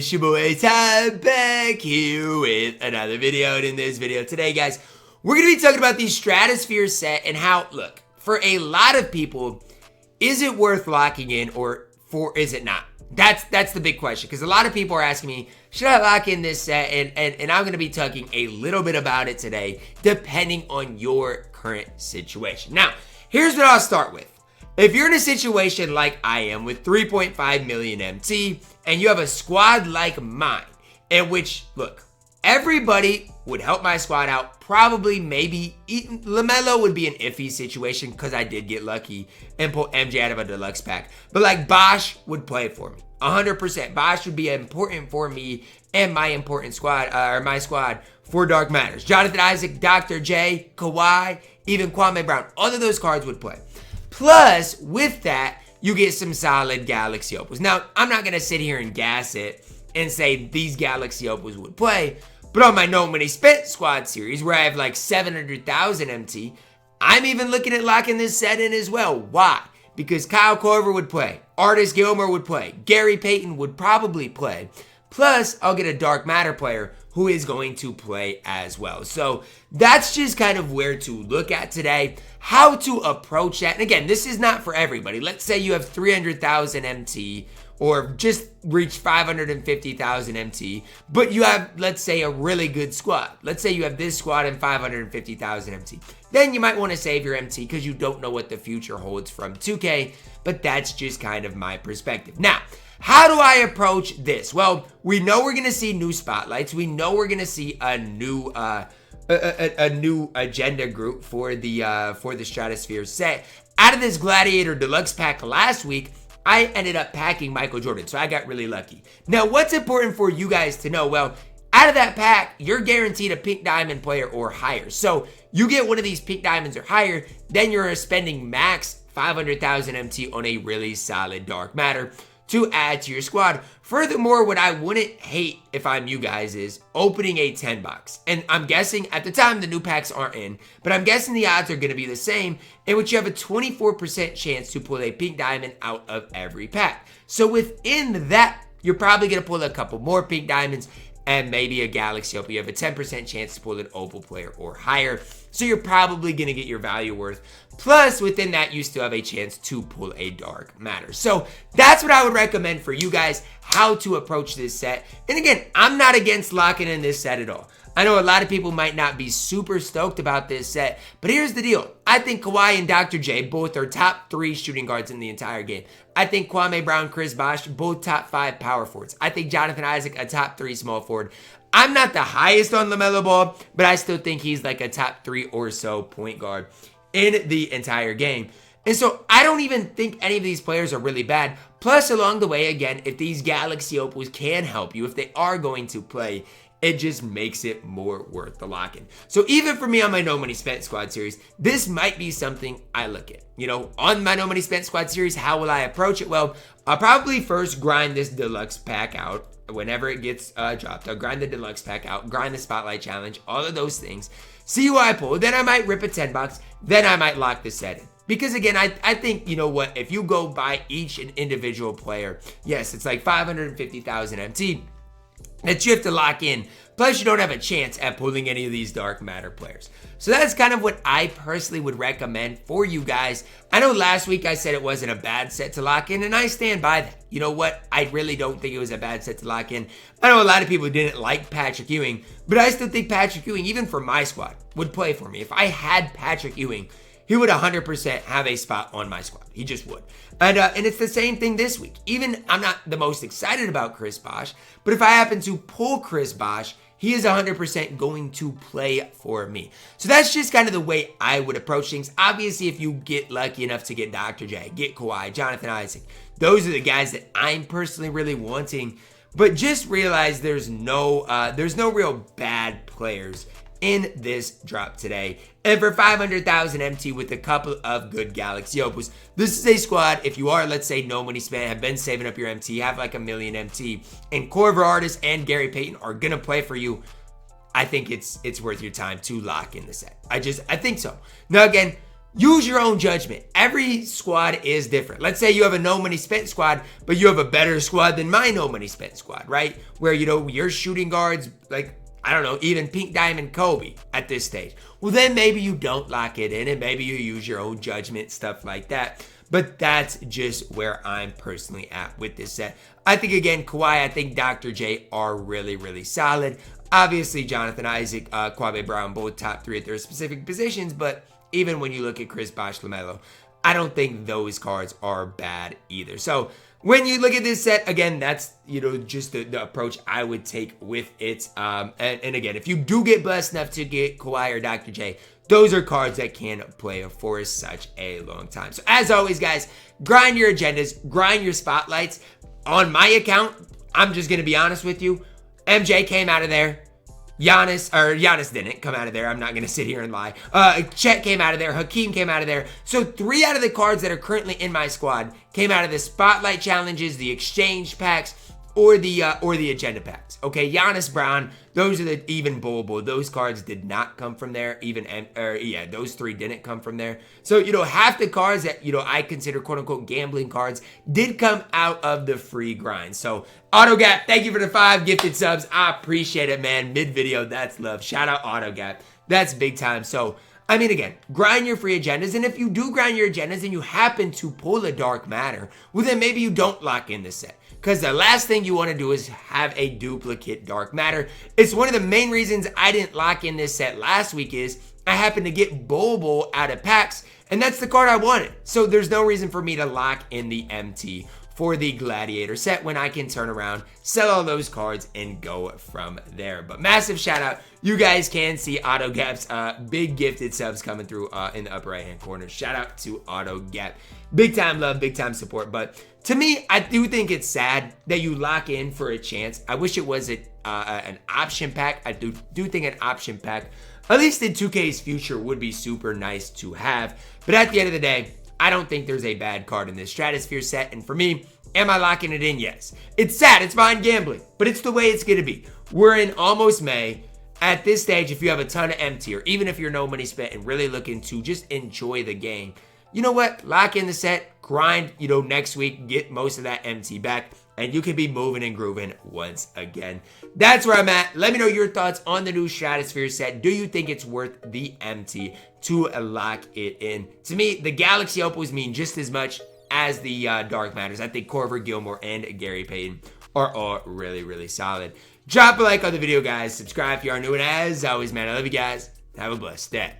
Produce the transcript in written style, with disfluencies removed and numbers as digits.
it's your boy Ty back here with another video. And in this video today, guys, we're going to be talking about the Stratosphere set and how, look, for a lot of people, is it worth locking in or is it not? That's the big question, because a lot of people are asking me, should I lock in this set? And I'm going to be talking a little bit about it today, depending on your current situation. Now, here's what I'll start with. If you're in a situation like I am with 3.5 million MT and you have a squad like mine, in which, look, everybody would help my squad out, probably, maybe, LaMelo would be an iffy situation because I did get lucky and pull MJ out of a deluxe pack. But like Bosh would play for me, 100%. Bosh would be important for me and my important squad, or my squad for Dark Matters. Jonathan Isaac, Dr. J, Kawhi, even Kwame Brown, all of those cards would play. Plus, with that, you get some solid Galaxy Opals. Now, I'm not going to sit here and gas it and say these Galaxy Opals would play, but on my No Money Spent squad series, where I have like 700,000 MT, I'm even looking at locking this set in as well. Why? Because Kyle Korver would play, Artis Gilmore would play, Gary Payton would probably play, plus I'll get a Dark Matter player who is going to play as well. So that's just kind of where to look at today, how to approach that. And again, this is not for everybody. Let's say you have 300,000 MT or just reach 550,000 MT, but you have, let's say, a really good squad. Let's say you have this squad and 550,000 MT. Then you might want to save your MT because you don't know what the future holds from 2K, but that's just kind of my perspective. Now, how do I approach this? Well, we know we're going to see new spotlights. We know we're going to see a new agenda group for the Stratosphere set. Out of this Gladiator Deluxe pack last week, I ended up packing Michael Jordan, so I got really lucky. Now, what's important for you guys to know? Well, out of that pack, you're guaranteed a pink diamond player or higher. So you get one of these pink diamonds or higher, then you're spending max 500,000 MT on a really solid Dark Matter to add to your squad. Furthermore, what I wouldn't hate if I'm you guys is opening a 10 box. And I'm guessing at the time the new packs aren't in, but I'm guessing the odds are going to be the same, in which you have a 24% chance to pull a pink diamond out of every pack. So within that, you're probably going to pull a couple more pink diamonds and maybe a Galaxy Opal. You have a 10% chance to pull an Opal player or higher. So you're probably going to get your value worth. Plus, within that, you still have a chance to pull a Dark Matter. So that's what I would recommend for you guys, how to approach this set. And again, I'm not against locking in this set at all. I know a lot of people might not be super stoked about this set, but here's the deal. I think Kawhi and Dr. J both are top 3 shooting guards in the entire game. I think Kwame Brown, Chris Bosh, both top 5 power forwards. I think Jonathan Isaac, a top 3 small forward. I'm not the highest on LaMelo Ball, but I still think he's like a top 3 or so point guard in the entire game. And so I don't even think any of these players are really bad. Plus, along the way, again, if these Galaxy Opals can help you, if they are going to play, it just makes it more worth the lock-in. So even for me on my No Money Spent squad series, this might be something I look at. You know, on my No Money Spent squad series, how will I approach it? Well, I'll probably first grind this deluxe pack out whenever it gets dropped. I'll grind the deluxe pack out, grind the spotlight challenge, all of those things. See who I pull. Then I might rip a 10 box. Then I might lock the set in. Because again, I think, you know what, if you go by each individual player, yes, it's like 550,000 MT that you have to lock in. Plus, you don't have a chance at pulling any of these Dark Matter players. So that's kind of what I personally would recommend for you guys. I know last week I said it wasn't a bad set to lock in, and I stand by that. You know what? I really don't think it was a bad set to lock in. I know a lot of people didn't like Patrick Ewing, but I still think Patrick Ewing, even for my squad, would play for me. If I had Patrick Ewing, he would 100% have a spot on my squad. He just would. And it's the same thing this week. Even I'm not the most excited about Chris Bosh, but if I happen to pull Chris Bosh, he is 100% going to play for me. So that's just kind of the way I would approach things. Obviously, if you get lucky enough to get Dr. J, get Kawhi, Jonathan Isaac, those are the guys that I'm personally really wanting. But just realize there's no real bad players in this drop today. And for 500,000 MT with a couple of good Galaxy Opals, this is a squad, if you are, let's say, No Money Spent, have been saving up your MT, have like 1 million MT, and Korver, Artis, and Gary Payton are going to play for you, I think it's worth your time to lock in the set. I think so. Now, again, use your own judgment. Every squad is different. Let's say you have a no money spent squad, but you have a better squad than my no money spent squad, right? Where, your shooting guards, like, I don't know, even Pink Diamond Kobe at this stage. Well, then maybe you don't lock it in and maybe you use your own judgment, stuff like that. But that's just where I'm personally at with this set. I think, again, Kawhi, I think Dr. J are really, really solid. Obviously, Jonathan Isaac, Kwame Brown, both top 3 at their specific positions. But even when you look at Chris Bosh, LaMelo, I don't think those cards are bad either. So when you look at this set, again, that's, just the approach I would take with it. And again, if you do get blessed enough to get Kawhi or Dr. J, those are cards that can play for such a long time. So as always, guys, grind your agendas, grind your spotlights. On my account, I'm just going to be honest with you. MJ came out of there. Giannis didn't come out of there. I'm not going to sit here and lie. Chet came out of there. Hakeem came out of there. So 3 out of the cards that are currently in my squad came out of the spotlight challenges, the exchange packs, or the agenda packs. Okay, Giannis, Brown, those are the even Bol. Those cards did not come from there. Those 3 didn't come from there. So, half the cards that, I consider quote unquote gambling cards did come out of the free grind. So, AutoGap, thank you for the 5 gifted subs. I appreciate it, man. Mid-video, that's love. Shout out AutoGap. That's big time. So, I mean, again, grind your free agendas. And if you do grind your agendas and you happen to pull a dark matter, well, then maybe you don't lock in the set. Because the last thing you want to do is have a duplicate dark matter. It's one of the main reasons I didn't lock in this set last week is I happened to get Bol out of packs, and that's the card I wanted. So there's no reason for me to lock in the MT for the Gladiator set when I can turn around, sell all those cards, and go from there. But massive shout out. You guys can see AutoGap's big gifted subs coming through in the upper right-hand corner. Shout out to AutoGap. Big time love, big time support. But to me, I do think it's sad that you lock in for a chance. I wish it was an option pack. I do think an option pack, at least in 2K's future, would be super nice to have. But at the end of the day, I don't think there's a bad card in this Stratosphere set. And for me, am I locking it in? Yes. It's sad. It's behind gambling. But it's the way it's going to be. We're in almost May. At this stage, if you have a ton of MT, or even if you're no money spent and really looking to just enjoy the game, you know what? Lock in the set, grind, next week, get most of that MT back, and you can be moving and grooving once again. That's where I'm at. Let me know your thoughts on the new Stratosphere set. Do you think it's worth the MT to lock it in? To me, the Galaxy Opals mean just as much as the Dark Matters. I think Korver, Gilmore, and Gary Payton are all really, really solid. Drop a like on the video, guys. Subscribe if you are new, and as always, man, I love you guys. Have a blessed day.